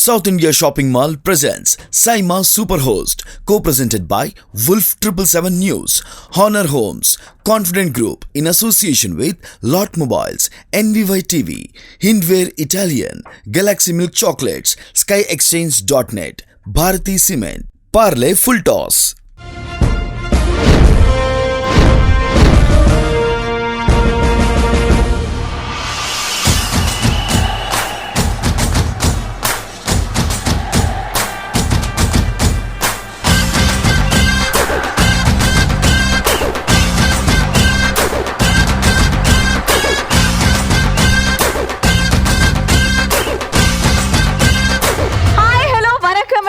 South India Shopping Mall presents Saima Superhost, co-presented by Wolf 777 News, Honor Homes, Confident Group in association with Lot Mobiles, NVY TV, Hindware Italian, Galaxy Milk Chocolates, SkyExchange.net, Bharati Cement, Parle Full Toss.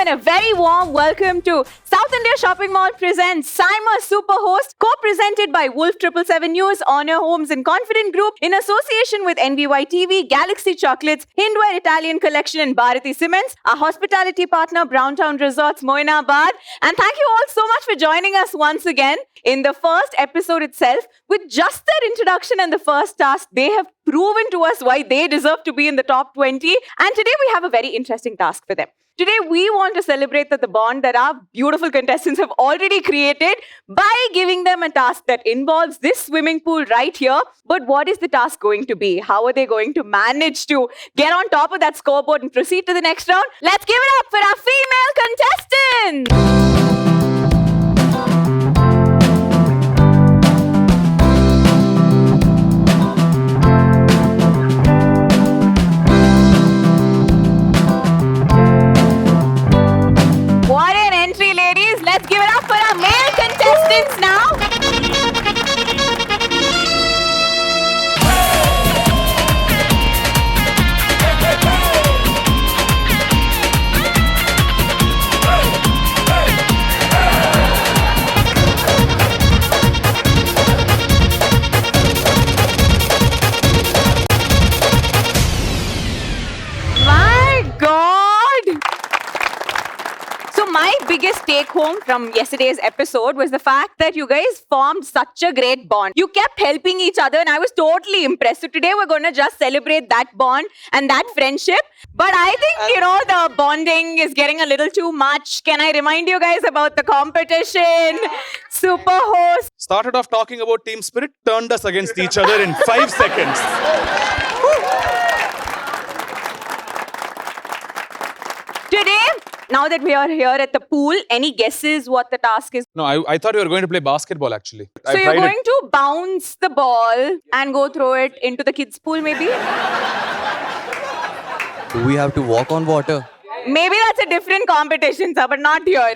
A very warm welcome to South India Shopping Mall presents Saima Superhost, co-presented by Wolf 777 News, Honor Homes and Confident Group in association with NVY TV, Galaxy Chocolates, Hindware Italian Collection and Bharati Cements, our hospitality partner Browntown Resorts, Moinabad. And thank you all so much for joining us once again. In the first episode itself, with just their introduction and the first task, they have proven to us why they deserve to be in the top 20. And today we have a very interesting task for them. Today, we want to celebrate the bond that our beautiful contestants have already created by giving them a task that involves this swimming pool right here. But what is the task going to be? How are they going to manage to get on top of that scoreboard and proceed to the next round? Let's give it up for our female contestants! Let's give it up for our male contestants now. My God! My biggest take home from yesterday's episode was the fact that you guys formed such a great bond. You kept helping each other and I was totally impressed. So today we're going to just celebrate that bond and that friendship. But I think, the bonding is getting a little too much. Can I remind you guys about the competition? Superhost. Started off talking about team spirit, turned us against each other in 5 seconds. Today, now that we are here at the pool, any guesses what the task is? No, I thought you were going to play basketball actually. So you're going to bounce the ball and go throw it into the kids' pool maybe? Do we have to walk on water? Maybe that's a different competition, sir, but not here.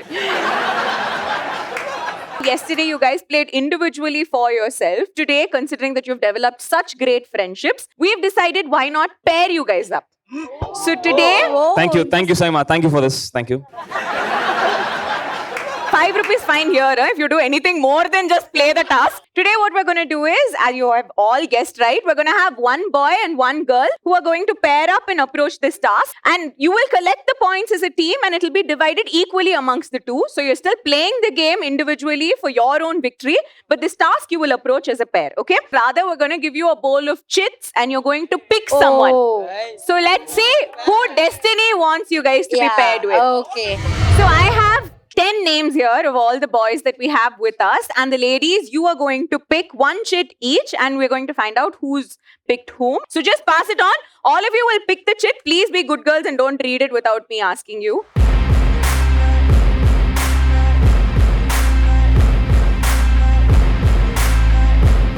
Yesterday, you guys played individually for yourself. Today, considering that you've developed such great friendships, we've decided why not pair you guys up. So today... Thank you, Saima. Thank you for this. Thank you. 5 rupees fine here if you do anything more than just play the task. Today what we're going to do is, as you have all guessed right, we're going to have one boy and one girl who are going to pair up and approach this task. And you will collect the points as a team and it will be divided equally amongst the two. So you're still playing the game individually for your own victory. But this task you will approach as a pair, okay? Rather, we're going to give you a bowl of chits and you're going to pick someone. So let's see who Destiny wants you guys to be paired with. Okay. So I have 10 names here of all the boys that we have with us. And the ladies, you are going to pick one chit each and we're going to find out who's picked whom. So just pass it on. All of you will pick the chit. Please be good girls and don't read it without me asking you.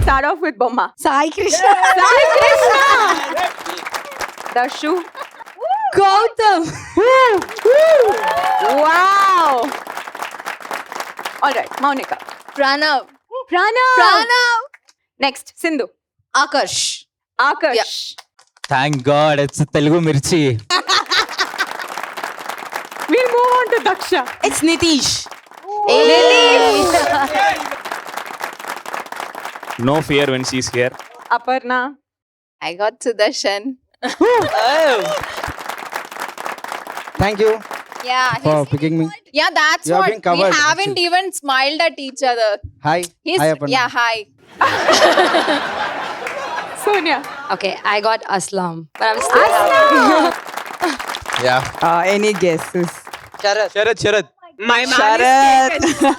Start off with Bomma. Sai Krishna. Sai Krishna! Dashu. Gautam. Wow! Alright, Maunika. Pranav. Pranav! Next, Sindhu. Akash. Akash. Thank God, it's a Telugu Mirchi. We'll move on to Daksha. It's Nitish. No fear when she's here. Aparna. I got Sudarshan. Thank you Yeah, for picking me. yeah, that's You have what been covered, we haven't actually. even smiled at each other. Hi. Hi, Aparna. Yeah, hi. Sonia. Okay, I got Aslam, but I'm still happy. Yeah. Any guesses? Sharad. My man is taken.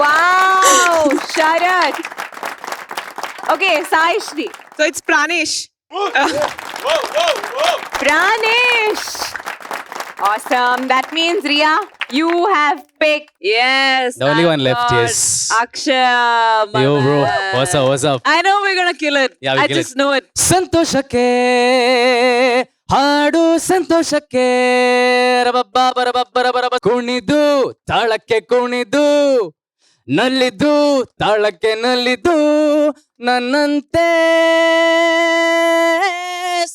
Wow, Sharad. Okay, Sai Shri. So it's Pranesh. Pranesh. Awesome. That means, Ria, you have picked. Yes. The only thank one left, God. yes. Akshay. my Yo, bro. man. What's up? I know we're gonna kill it. Yeah, we'll I kill just it. know it. ಸಂತೋಷಕ್ಕೆ ಹಾಡು ಸಂತೋಷಕ್ಕೆ ರಬಬ್ಬರಬಬ್ಬರಬರಬ ಕುಣಿದು ತಾಳಕ್ಕೆ ಕುಣಿದು ನಲ್ಲಿದ್ದು ತಾಳಕ್ಕೆ ನಲ್ಲಿದ್ದು ನನ್ನಂತೆ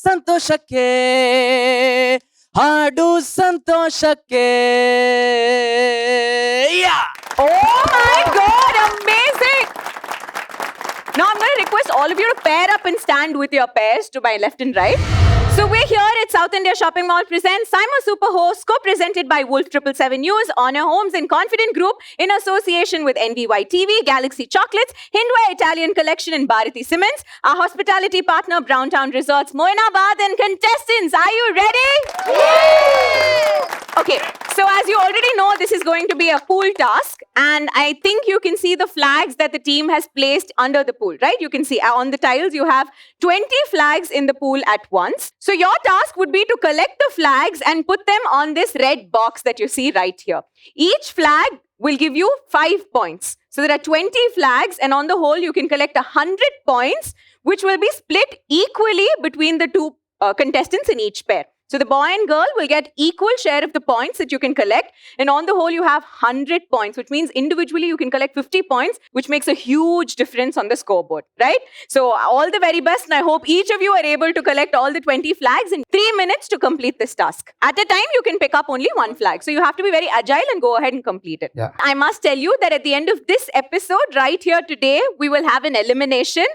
ಸಂತೋಷಕ್ಕೆ ಹಾಡು ಸಂತೋಷಕ್ಕೆ Oh my God, amazing. Now I'm going to request all of you to pair up and stand with your pairs to my left and right. So we're here at South India Shopping Mall presents Simon Super Host, co-presented by Wolf 777 News, Honor Homes and Confident Group in association with NVY TV, Galaxy Chocolates, Hindware Italian Collection and Bharati Cements, our hospitality partner Browntown Resorts, Moinabad, and contestants. Are you ready? Okay, so as you already know, this is going to be a pool task, and I think you can see the flags that the team has placed under the pool, right? You can see on the tiles, you have 20 flags in the pool at once. So your task would be to collect the flags and put them on this red box that you see right here. Each flag will give you 5 points. So there are 20 flags, and on the whole, you can collect 100 points, which will be split equally between the two contestants in each pair. So the boy and girl will get equal share of the points that you can collect. And on the whole, you have 100 points, which means individually you can collect 50 points, which makes a huge difference on the scoreboard, right? So all the very best. And I hope each of you are able to collect all the 20 flags in 3 minutes to complete this task. At a time, you can pick up only one flag. So you have to be very agile and go ahead and complete it. Yeah. I must tell you that at the end of this episode, right here today, we will have an elimination.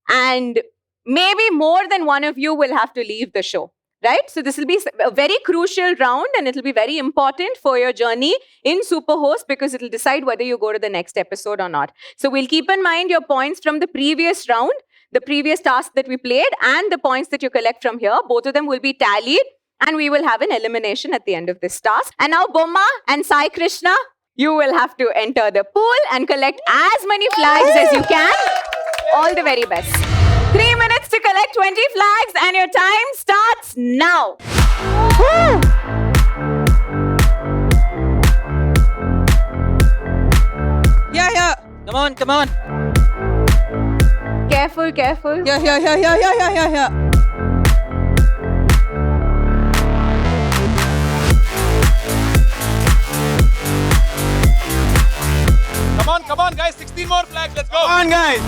And maybe more than one of you will have to leave the show. Right? So this will be a very crucial round, and it will be very important for your journey in Superhost because it will decide whether you go to the next episode or not. So we'll keep in mind your points from the previous round, the previous task that we played, and the points that you collect from here. Both of them will be tallied, and we will have an elimination at the end of this task. And now Bomma and Sai Krishna, you will have to enter the pool and collect as many flags as you can. All the very best. 3 minutes to collect 20 flags, and your time starts now. Yeah. Come on. Careful. Yeah. Come on, guys. 16 more flags. Let's go. Come on, guys.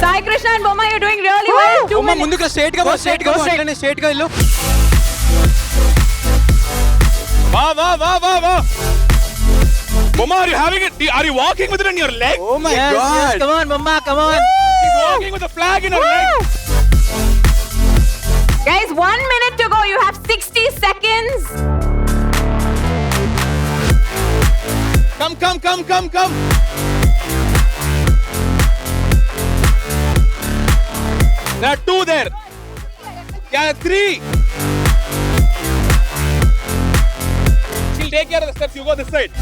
Sai Krishna and Bomma, you're doing really well. 2 minutes. ముందుకు straight గా straight గా వెళ్ళు Wow. Bomma, are you having it? Are you walking with it in your leg? Oh my god. Come on, Mama, come on. She's walking with a flag in her leg. Guys, 1 minute to go. You have 60 seconds. Come. There are 2 there. Yeah, 3. She'll take care of the steps. You go this side.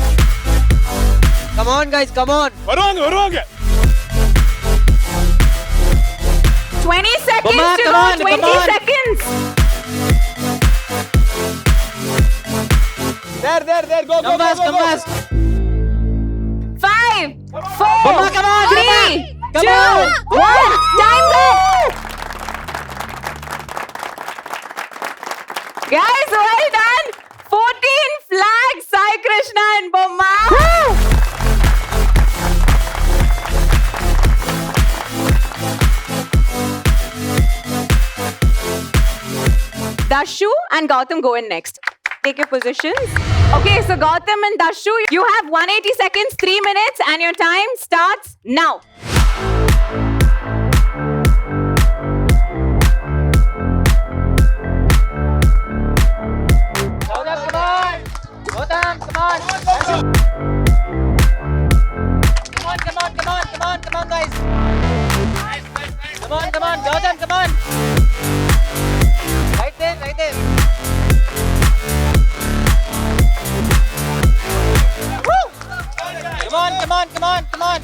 Come on, guys, come on. வருவாங்க 20 seconds Bomma, to come go. on, 20 come on. seconds. There. Go. Come fast. 5, 4, Bomma, come on, 3, come 2, on. 1. Time's up. Guys, well done. 14 flags, Sai Krishna and Bomma. Dashu and Gautam go in next. Take your positions. Okay, so Gautam and Dashu, you have 180 seconds, 3 minutes, and your time starts now. Come on, guys. Gautam, come on. Right there, right there. Woo! Come on, come on, come on, come on.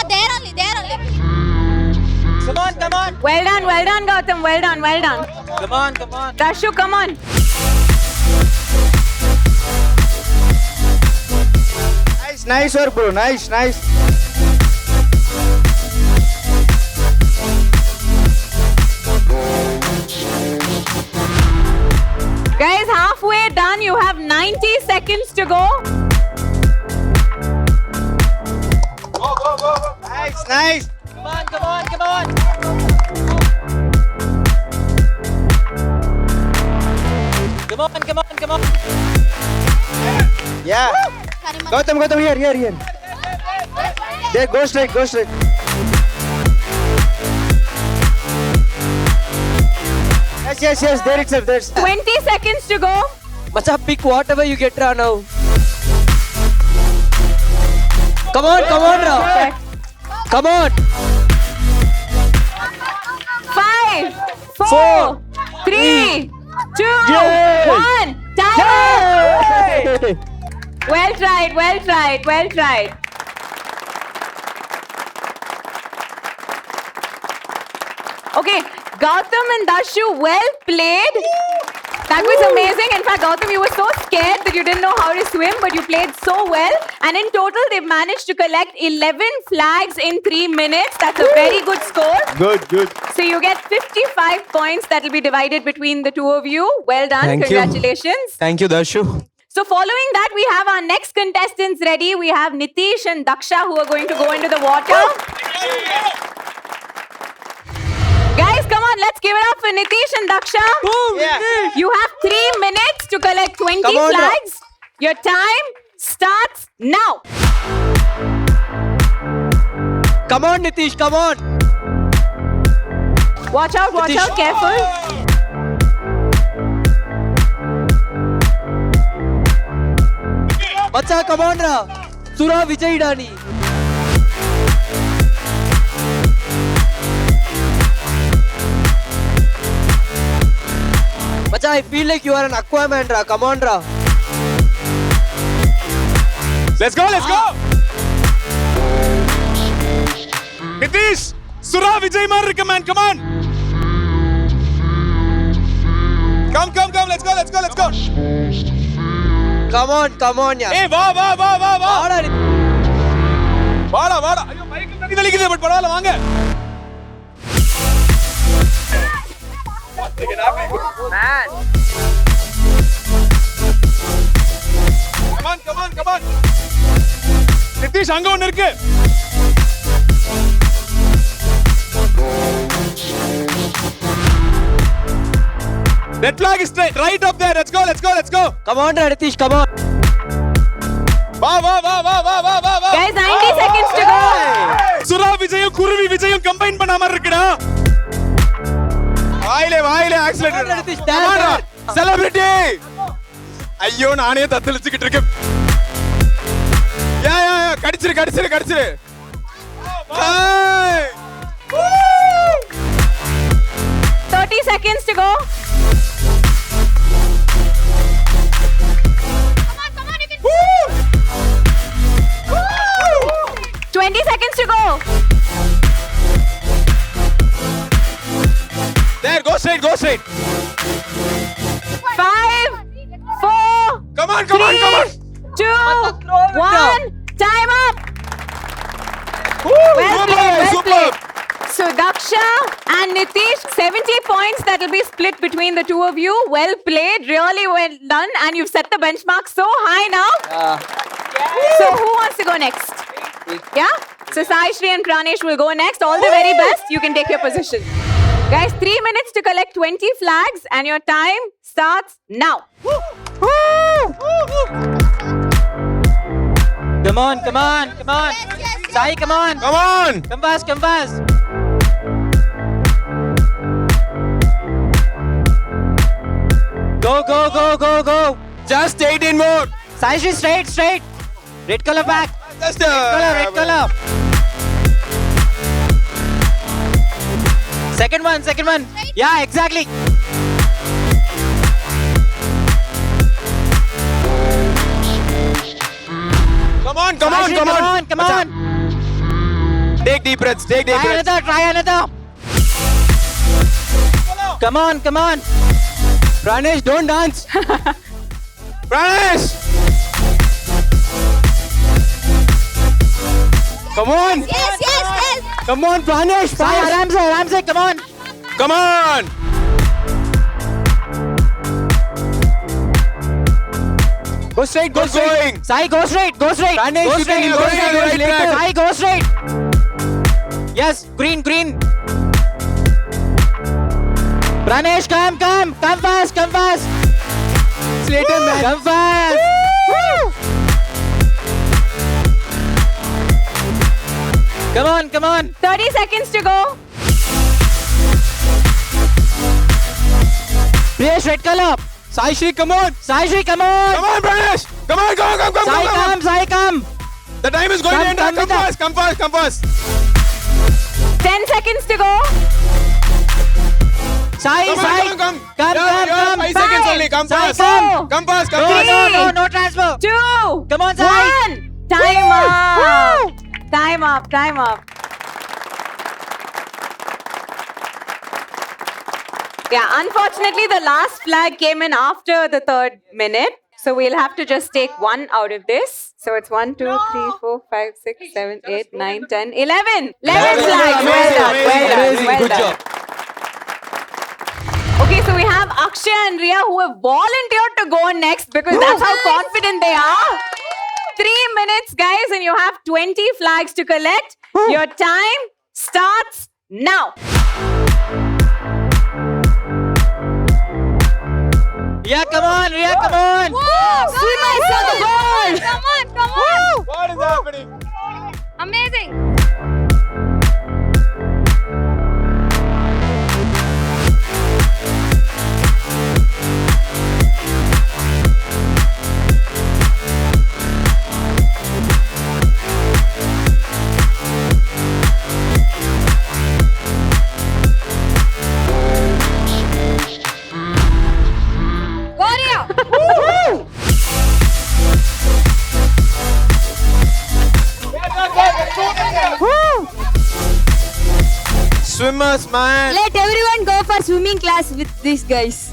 There only, there only. Come on, come on. Well done, Gautam. Well done, well done. Come on, come on. Dashu, come on. Nice work, bro. Nice. Guys, halfway done. You have 90 seconds to go. Nice. Come on, come on, come on. Come on, come on, come on. Yeah. Gautam, here. There, go straight. Yes, there itself, there's. 20 seconds to go. Macha, pick whatever you get Ra now. Come on, Ra. Come on. 5, 4, 3, 2, Yay! 1. Time. Well tried. Okay, Gautam and Dashu, well played. That was amazing. In fact, Gautam, you were so scared that you didn't know how to swim, but you played so well. And in total, they've managed to collect 11 flags in 3 minutes. That's a very good score. Good. So you get 55 points that will be divided between the two of you. Well done. Thank you. Congratulations. Thank you, Darshu. So following that, we have our next contestants ready. We have Nitish and Daksha who are going to go into the water. Guys, come on, let's give it up for Nitish and Daksha. Yeah. You have 3 minutes to collect 20 Come on, flags. Your time starts now. Come on, Nitish, come on. Watch out, Nitish. careful. Macha, come on, Ra. Sura Vijay Dani. Macha, I feel like you are an Aquaman, Ra. Come on, Ra. Let's go. Nitish, Sura Vijay Marika, man, come on. Come, let's go. Come on, yaar. Hey, va. Vaada, Nitish. வாடா ஐயோ bike தண்ணி தெளிக்குது but பரவாயில்ல வாங்க come on Nitish அங்க ஒன்னு இருக்கு Red flag is right up there. Let's go. Come on, Ra, Nitish, come on. Va. Guys, 90 seconds to go. சுரா விஜயும் குருவி விஜயும் கம்பைன் பண்ண மாதிரி இருக்குடா. வாயிலே ஆக்சிலேட்டர். செலிபிரிட்டி. ஐயோ நானே தத்தளிச்சிட்டு இருக்கேன். யா கடிச்சிரு. Hey! 30 seconds to go. Come on, you can. 20 seconds to go. There, go straight. 5, 4, Come on. 2, 1. Time up. Well played. So Daksha and Nitish, 70 points that will be split between the two of you. Well played, really well done, and you've set the benchmark so high now. So who wants to go next? Yeah? So Sai Shri and Pranesh will go next. All the very best. You can take your position. Guys, 3 minutes to collect 20 flags, and your time starts now. Come on. Sai, come on. Come on. Come fast. Go. Just 18 more. Sai, straight. Red color back. Just Red color. Second one. Yeah, exactly. Come on. Come on. Take deep breaths. Try another. Come on. Pranesh, don't dance. Pranesh! Come on! Yes. Come on, Pranesh. Sai, आराम से, come on. Come on! Go straight. Going. Sai, go straight. Pranesh, Go you straight, can you're going on the right track. Sai, go straight. Yes, green. Pranesh, come fast. Later, man. Come fast. Come on. 30 seconds to go. Priyesh, red color. Sai Shri, come on. Come on, Pranesh! Come on! Sai, come. The time is going to end. Come Come fast! 10 seconds to go. Sai. Come. Come. 5 seconds only. Come Sai, fast. come. Come fast. No transfer. 2. Come on, Sai. 1. Time up. Time up. Yeah, unfortunately, the last flag came in after the 3rd minute. So we'll have to just take one out of this. So it's 1, 2, 3, 4, 5, 6, 7, 8, 9, 10, 11. 11 flags. Well done. Good job. Okay, so we have Akshay and Riya who have volunteered to go next because that's how confident they are. 3 minutes, guys, and you have 20 flags to collect. Your time starts now. Yeah, come on. Swimmers on the ball. Come on. What is happening? Amazing. Swimmers, man. Let everyone go for swimming class with these guys.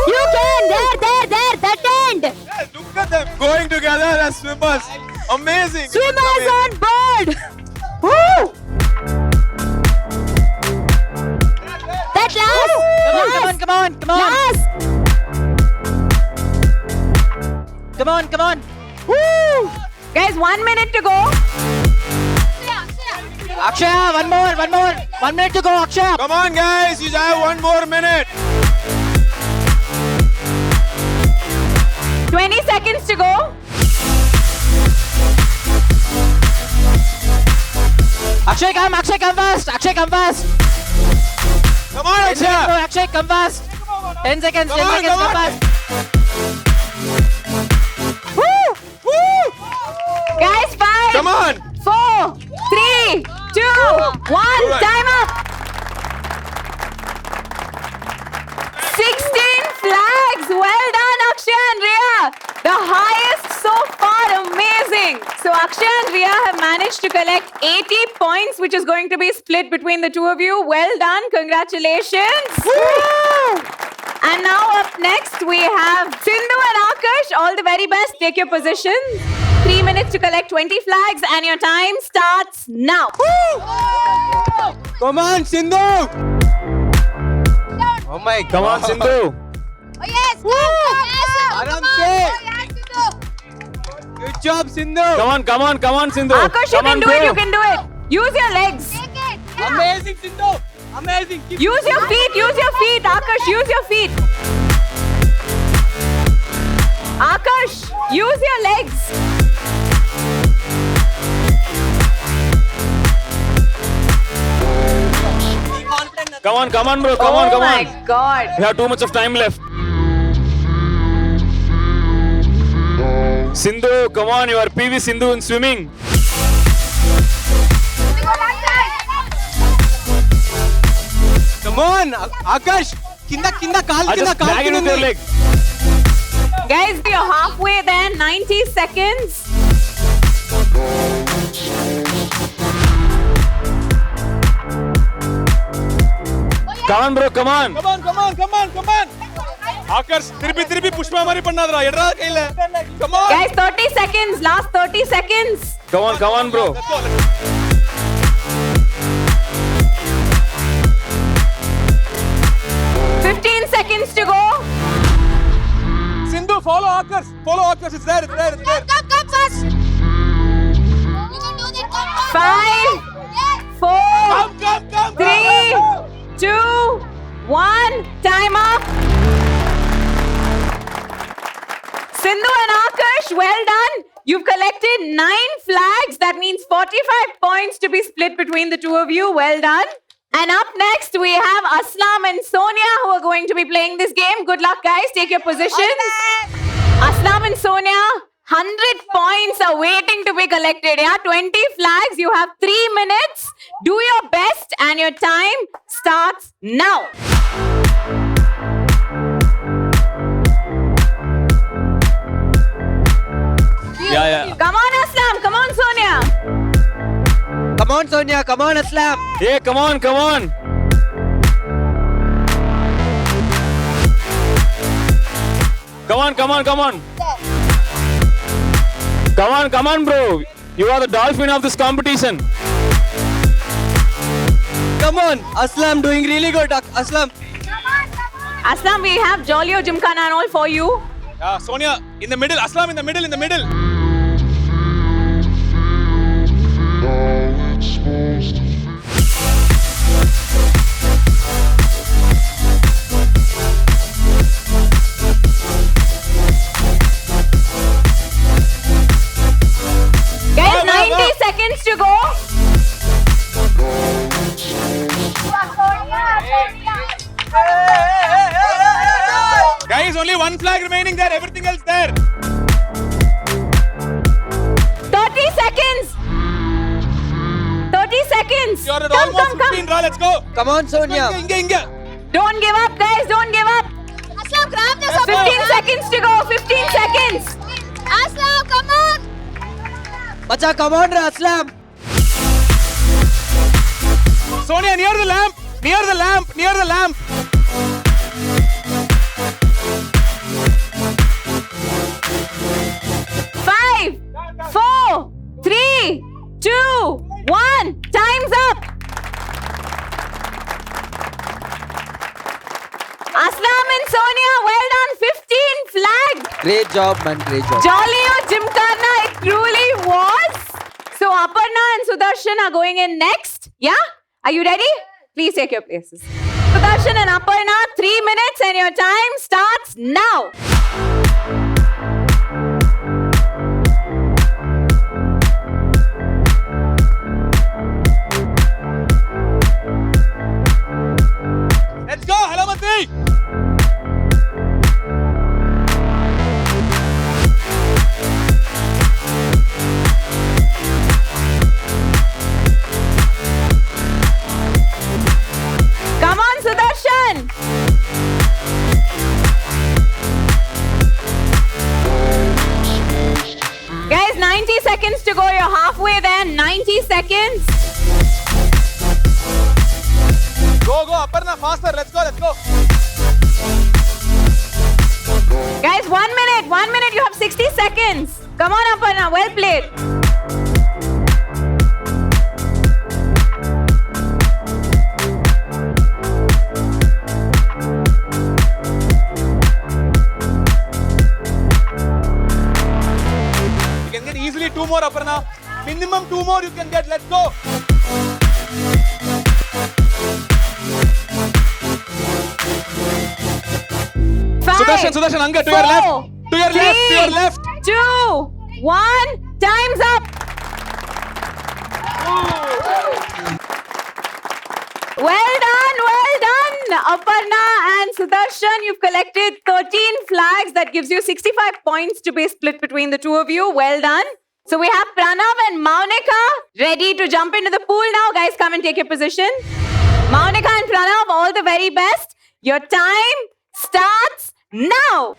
You can. There. That end. Yeah, look at them going together as swimmers. Amazing. Swimmers on board. That last. Come on. Last. Come on. Guys, 1 minute to go. Akshay, one more. 1 minute to go, Akshay. Come on, guys. You have 1 more minute. 20 seconds to go. Akshay, come fast. Come on, Akshay. Akshay, come fast. 10 seconds, Come on. come fast. Guys, 5, Come on. 4, 3, 2, 1. Alright. Time up. 16 flags. Well done, Akshay and Riya. The highest so far. Amazing. So Akshay and Riya have managed to collect 80 points, which is going to be split between the two of you. Well done. Congratulations. And now up next, we have Sindhu and Akash. All the very best. Take your positions. 3 minutes to collect 20 flags and your time starts now. Come on, Sindhu. Oh my God. Come on, Sindhu. Oh yes. Come Aram on. se. Oh, yes, Sindhu. Good job, Sindhu. Come on, Sindhu. Akash, you can do it. You can do it. Use your legs. Take it. Yeah. Amazing, Sindhu. Amazing. Keep Use your feet. Use your feet. Akash, use your feet. Akash, use your legs. Come on, bro. Oh my God. We have too much of time left. Sindhu, come on, you are PV Sindhu in swimming. Come on, Akash. Kinda kaal I just drag it with your leg. Guys, you're halfway there. 90 seconds. Come on, bro, come on. Come on. Akars, திருப்பி புஷ்பா மாதிரி பண்ணாதடா. எட்ரா கையில. Come on. Guys, 30 seconds. Last 30 seconds. Come on, bro. Let's go. 15 seconds to go. Sindhu, follow Akash. It's there. Come fast. You can do that. Come on. 5, 4, Come. 3, 2, 1. Time up. Sindhu and Akash, well done. You've collected 9 flags. That means 45 points to be split between the two of you. Well done. And up next, we have Aslam and Sonia who are going to be playing this game. Good luck, guys. Take your positions. Aslam and Sonia, 100 points are waiting to be collected. Yeah, 20 flags. You have 3 minutes. Do your best and your time starts now. Yeah. Come on, Aslam. Come on, Sonia. Come on, Sonia. Come on, Aslam. Hey, come on. Come on, bro. You are the dolphin of this competition. Come on. Aslam doing really good. Aslam. Aslam, we have Jolly or Gymkhana and all for you. Yeah, Sonia in the middle. Aslam in the middle. Guys, 90 seconds to go. Guys, only one flag remaining there. Everything else there. 30 seconds. 30 seconds. You are at Come. almost 15. Raw, let's go. Come on, Sonia. Inga. Don't give up, guys. Don't give up. Aslam, grab the 15 seconds to go. 15 seconds. Aslam, come on. Bacha, come on, Aslam. Sonia, near the lamp. 5, 4, 3, 2, 1. Time's up. Aslam and Sonia, well done. 15 flags. Great job, man. Great job. Jolly or Gymkhana, it truly was. So Aparna and Sudarshan are going in next. Yeah? Are you ready? Please take your places. Sudarshan and Aparna, 3 minutes and your time starts now. Let's go. Hello, Mantri. Come on, Sudarshan. Guys, 90 seconds to go. You're halfway there. 90 seconds. Go, Aparna, faster. Let's go. Guys, 1 minute. 1 minute. You have 60 seconds. Come on, Aparna. Well played. You can get easily 2 more, Aparna. Minimum 2 more you can get. Let's go. Sudarshan, Anga, to your left. To your left. 2, 1. Time's up. Well done. Aparna and Sudarshan, you've collected 13 flags. That gives you 65 points to be split between the two of you. Well done. So we have Pranav and Maunika ready to jump into the pool now. Guys, come and take your position. Maunika and Pranav, all the very best. Your time starts now.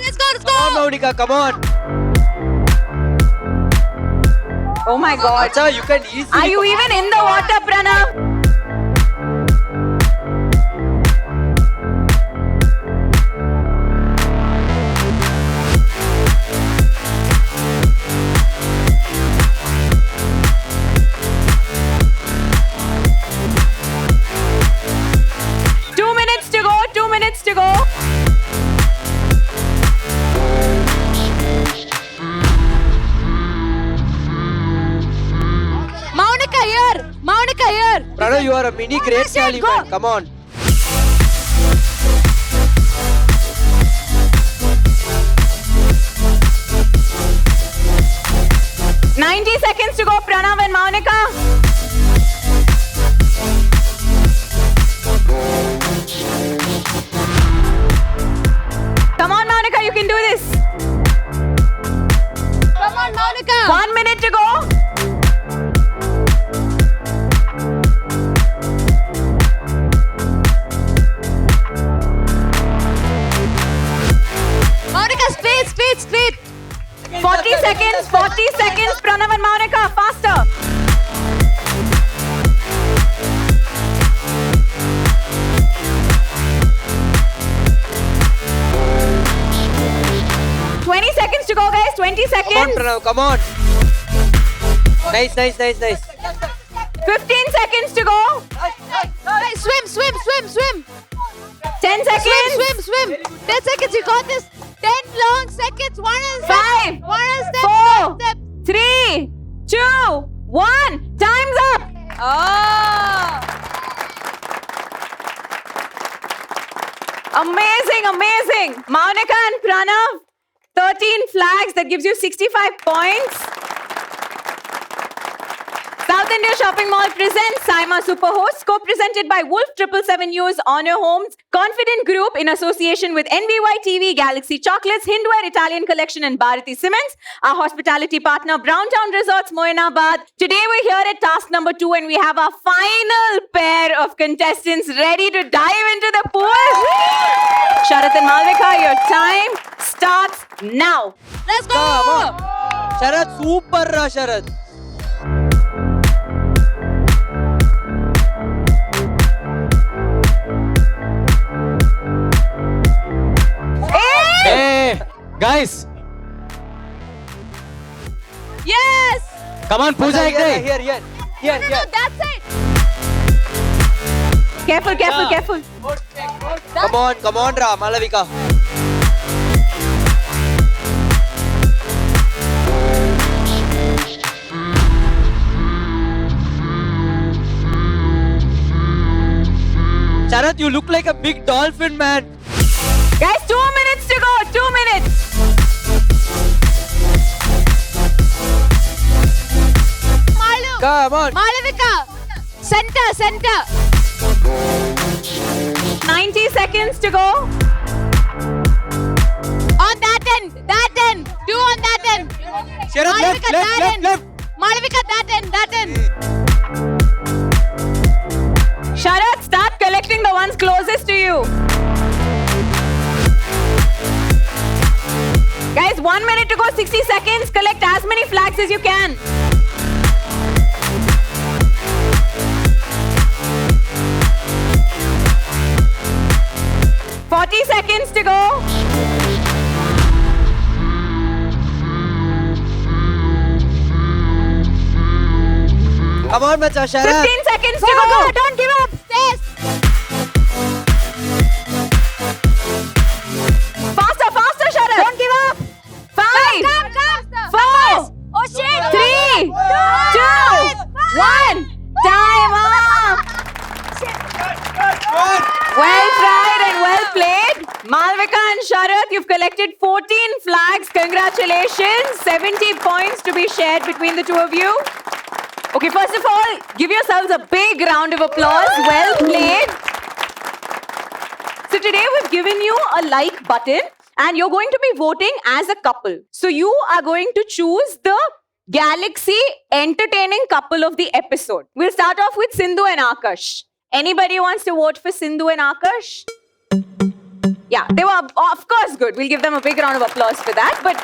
Let's go, let's go. Come on, Monica, come on. Oh my God. Acha, you can easily. Are you even in the water, Pranav? To go. Maunika here. Maunika here. Pranav, you are a mini great Cali man. Come on. $90 seconds to go, Pranav and Maunika. Come on, Maunika, you can do this. Come on, Maunika. 1 minute to go. Maunika, straight, straight, straight. 40 seconds, Pranav and Maunika, faster. Seconds to go, guys. 20 seconds. Come on, Pranav, come on. Nice, nice, nice, nice. 15 seconds to go. Hey, swim, swim, swim, swim. 10 seconds. Swim, swim, swim. 10 seconds, you got this. 10 long seconds. 1 is 5, 4, 3, 2, 1. Time's up. Oh. Amazing, amazing. Maunika and Pranav. 13 flags, that gives you 65 points. South India Shopping Mall presents Saima Superhost, co-presented by Wolf 777 News, Honor Homes, Confident Group in association with NVY TV, Galaxy Chocolates, Hindware Italian Collection and Bharati Cements, our hospitality partner Browntown Resorts, Moinabad. Today we're here at task number 2 and we have our final pair of contestants ready to dive into the pool. Sharath and Malvika, your time starts now. Let's go. Come on. Sharath, super ra, Sharath. Hey, guys. Yes. Come on, Pooja. Here. No, that's it. Careful, careful, careful. Come on, Ra, Malavika. Sharath, you look like a big dolphin, man. Guys, 2 minutes to go. 2 minutes. Malu. Come on. Malavika. Center. 90 seconds to go. On that end. Do on that end. Sharath, Malavika, that end. left. Malavika, that end. Sharath, start collecting the ones closest to you. Guys, 1 minute to go, 60 seconds. Collect as many flags as you can. $40 seconds to go. Come on, Macha, Sharath. 15 seconds to go. Don't give up. Yes. Faster, Sharath. Don't give up. 5, Come. 4, Oh shit. 3, 2, 1. Time up. Well tried and well played. Malvika and Sharath, you've collected 14 flags. Congratulations. 70 points to be shared between the two of you. Okay, first of all, give yourselves a big round of applause. Well played. today we've given you a like button and you're going to be voting as a couple. So you are going to choose the Galaxy entertaining couple of the episode. We'll start off with Sindhu and Akash. Anybody wants to vote for Sindhu and Akash? Yeah, they were of course good. We'll give them a big round of applause for that. But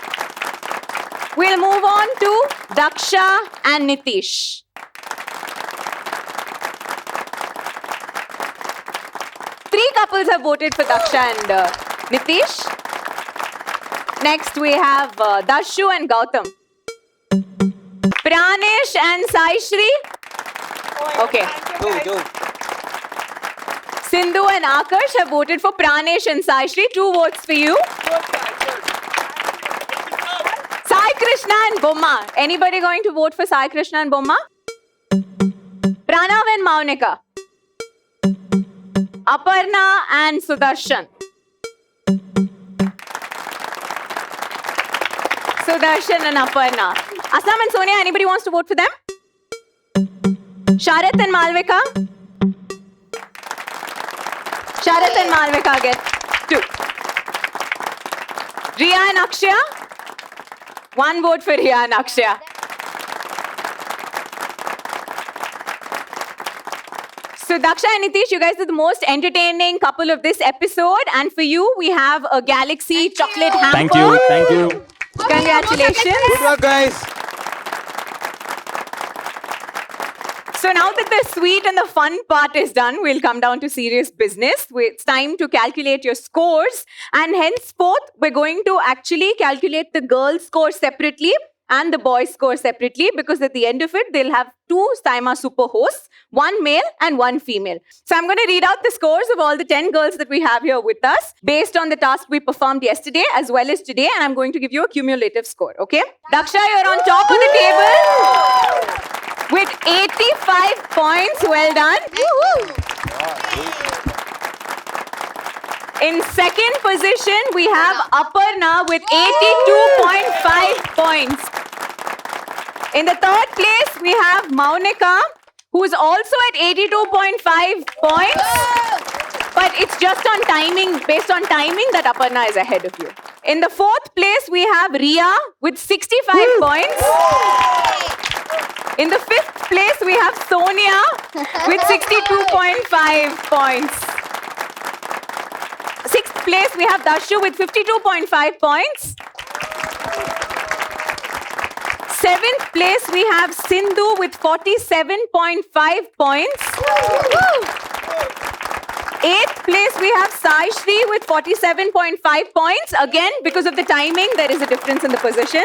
we'll move on to Daksha and Nitish. Three couples have voted for Daksha and Nitish. Next we have Darshu and Gautam. Pranesh and Sai Shri. Okay. Sindhu and Akash have voted for Pranesh and Sai Shri. 2 votes for you. Sai Krishna and Bomma. Anybody going to vote for Sai Krishna and Bomma? Pranav and Maunika. Aparna and Sudarshan. Sudarshan and Aparna. Aslam and Sonia, anybody wants to vote for them? Sharath and Malvika? Sharath and Malvika get 2. Riya and Akshaya? 1 vote for Riya and Akshaya. So Daksha and Nitish, you guys are the most entertaining couple of this episode. And for you, we have a Galaxy chocolate hamper. Thank you. Congratulations. Good work, guys. So now that the sweet and the fun part is done, we'll come down to serious business. It's time to calculate your scores. And henceforth, we're going to actually calculate the girls' score separately and the boys' score separately, because at the end of it, they'll have 2 Saima super hosts, 1 male and 1 female. So I'm going to read out the scores of all the 10 girls that we have here with us based on the task we performed yesterday as well as today, and I'm going to give you a cumulative score, okay? Daksha, you're on top of the table with 85 points. Well done. In second position, we have Aparna with 82.5 points. In the third place, we have Maunika, who's also at 82.5 points. But it's just on timing, based on timing, that Aparna is ahead of you. In the fourth place, we have Riya with 65 points. In the fifth place, we have Sonia with 62.5 points. Sixth place, we have Darshu with 52.5 points. Seventh place, we have Sindhu with 47.5 points. Eighth place, we have Sai Shri with 47.5 points. Again, because of the timing, there is a difference in the position.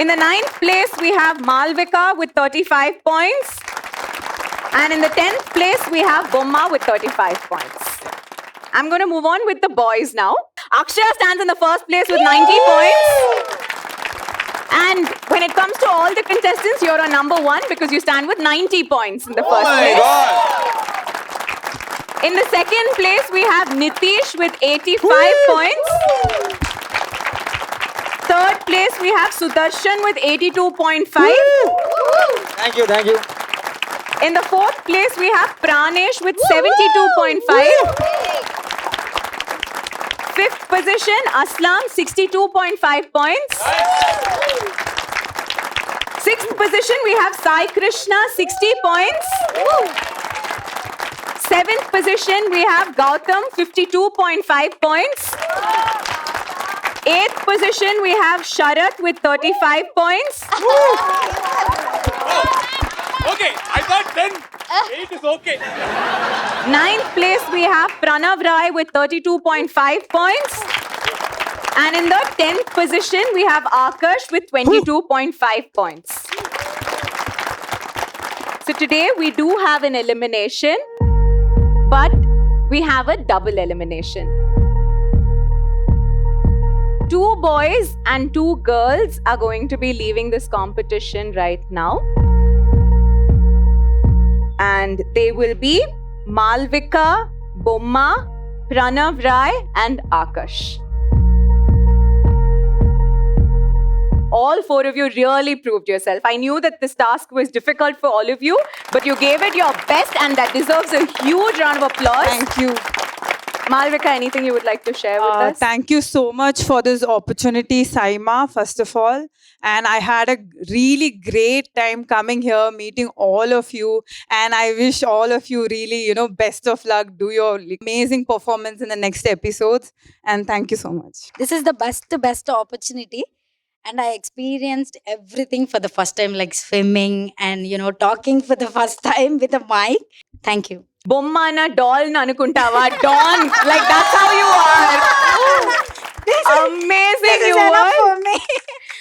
In the ninth place, we have Malvika with 35 points. And in the 10th place, we have Bomma with 35 points. I'm going to move on with the boys now. Akshaya stands in the first place with 90 points. And when it comes to all the contestants, you're on number 1 because you stand with 90 points in the first place. In the second place, we have Nitish with 85 points. Third place, we have Sudarshan with 82.5. Thank you. In the fourth place, we have Pranesh with 72.5. Fifth position, Aslam, 62.5 points. Sixth position, we have Sai Krishna, 60 points. Seventh position, we have Gautam, 52.5 points. Eighth position, we have Sharath with 35 points. Okay, I thought then 8 is okay. Ninth place, we have Pranav Rai with 32.5 points. And in the 10th position, we have Akash with 22.5 points. So today, we do have an elimination, but we have a double elimination. 2 boys and 2 girls are going to be leaving this competition right now. And they will be Malvika, Bomma, Pranav Rai and Akash. All 4 of you really proved yourself. I knew that this task was difficult for all of you, but you gave it your best and that deserves a huge round of applause. Thank you. Malvika, anything you would like to share with us? Thank you so much for this opportunity, Saima, first of all. And I had a really great time coming here, meeting all of you. And I wish all of you really, best of luck. Do your amazing performance in the next episodes. And thank you so much. This is the best opportunity. And I experienced everything for the first time, like swimming and, talking for the first time with a mic. Thank you. Bommana doll na anukuntava. Dawn. Like that's how you are. Amazing you enough were. for me.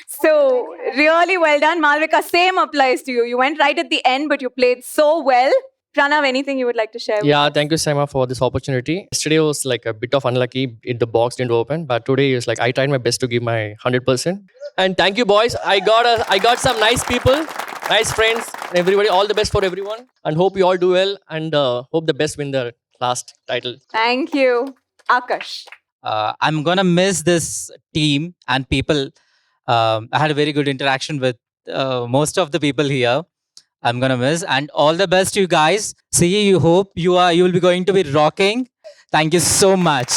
So really well done. Malvika, same applies to you. You went right at the end, but you played so well. Pranav, anything you would like to share? Yeah, thank you, Saima, for this opportunity. Yesterday was like a bit of unlucky. The box didn't open, but today is like I tried my best to give my 100%. And thank you, boys. I got some nice people, nice friends, everybody. All the best for everyone, and hope you all do well. And hope the best win the last title. Thank you. Akash. I'm gonna miss this team and people. I had a very good interaction with most of the people here. I'm gonna miss, and all the best to you guys. See, you hope you will be going to be rocking. Thank you so much.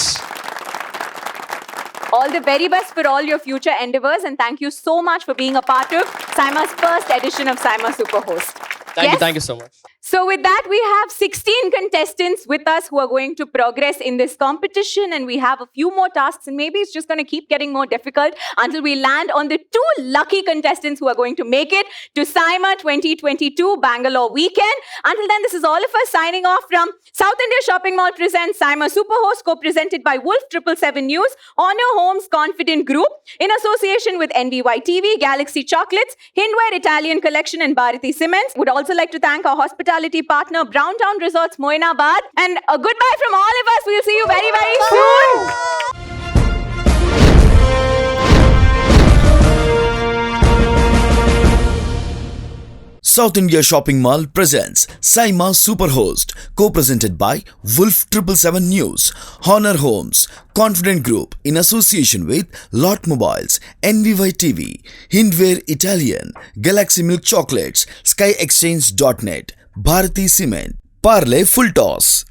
All the very best for all your future endeavors, and thank you so much for being a part of Saima's first edition of Saima Superhost. Thank you so much. So with that, we have 16 contestants with us who are going to progress in this competition, and we have a few more tasks, and maybe it's just going to keep getting more difficult until we land on the 2 lucky contestants who are going to make it to Saima 2022 Bangalore weekend. Until then, this is all of us signing off from South India Shopping Mall presents Saima Superhost, co-presented by Wolf 777 News, Honor Homes Confident Group, in association with NBY TV, Galaxy Chocolates, Hindware Italian Collection, and Bharati Cements. Would also like to thank our hospitality partner, Brown Town Resorts, Moinabad. And a goodbye from all of us. We'll see you very, very soon. South India Shopping Mall presents Saima Superhost, co-presented by Wolf 777 News, Honor Homes, Confident Group, in association with Lot Mobiles, NVY TV, Hindware Italian, Galaxy Milk Chocolates, SkyExchange.net, Bharati Cement, Parle Full Toss.